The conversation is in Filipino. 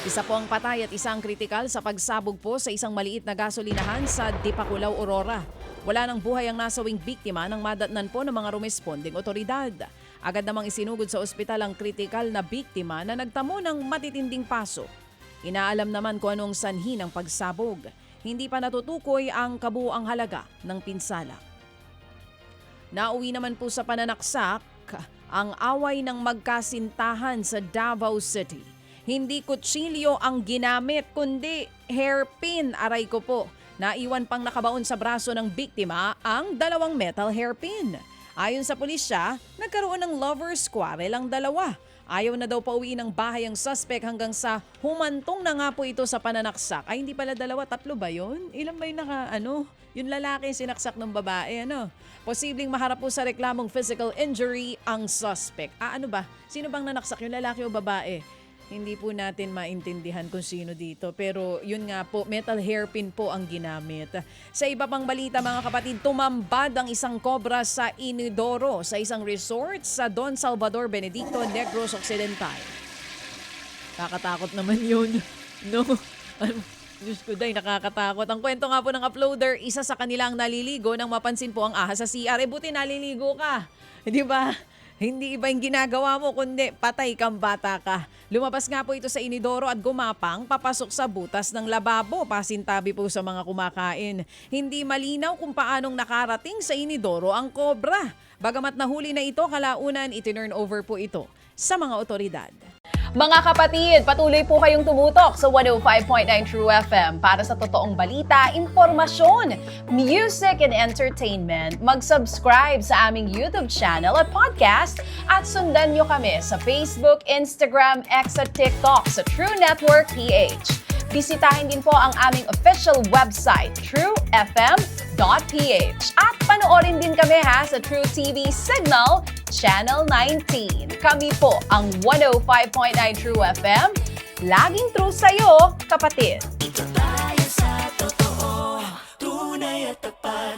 Isa po ang patay at isang kritikal sa pagsabog po sa isang maliit na gasolinahan sa Dipakulaw, Aurora. Wala nang buhay ang nasawing biktima nang madatnan po ng mga rumesponding otoridad. Agad namang isinugod sa ospital ang kritikal na biktima na nagtamo ng matitinding paso. Inaalam naman kung anong sanhi ng pagsabog. Hindi pa natutukoy ang kabuuang halaga ng pinsala. Nauwi naman po sa pananaksak ang away ng magkasintahan sa Davao City. Hindi kutsilyo ang ginamit kundi hairpin, aray ko po. Naiwan pang nakabaon sa braso ng biktima ang dalawang metal hairpin. Ayon sa pulisya, nagkaroon ng lover's quarrel ang dalawa. Ayaw na daw pauwi ng bahay ang suspect hanggang sa humantong na nga po ito sa pananaksak. Ay hindi pala dalawa, tatlo ba yun? Ilan ba yung yung lalaki sinaksak ng babae, Posibleng maharap po sa reklamong physical injury ang suspect. Ano ba? Sino bang nanaksak, yung lalaki o babae? Hindi po natin maintindihan kung sino dito. Pero yun nga po, metal hairpin po ang ginamit. Sa iba pang balita mga kapatid, tumambad ang isang kobra sa Inidoro sa isang resort sa Don Salvador, Benedicto, Negros Occidental. Kakatakot naman yun. No? Diyos ko day, nakakatakot. Ang kwento nga po ng uploader, isa sa kanilang naliligo nang mapansin po ang ahas sa CR. Buti naliligo ka. Di ba? Hindi iba yung ginagawa mo, kundi patay kang bata ka. Lumabas nga po ito sa Inidoro at gumapang papasok sa butas ng lababo, pasintabi po sa mga kumakain. Hindi malinaw kung paanong nakarating sa Inidoro ang kobra. Bagamat nahuli na ito, kalaunan itinurn over po ito sa mga otoridad. Mga kapatid, patuloy po kayong tumutok sa 105.9 True FM para sa totoong balita, impormasyon, music and entertainment. Mag-subscribe sa aming YouTube channel at podcast at sundan nyo kami sa Facebook, Instagram, X at TikTok sa True Network PH. Bisitahin din po ang aming official website, truefm.ph. At panoorin din kami sa True TV Signal, Channel 19. Kami po ang 105.9 True FM. Laging true sa'yo, kapatid.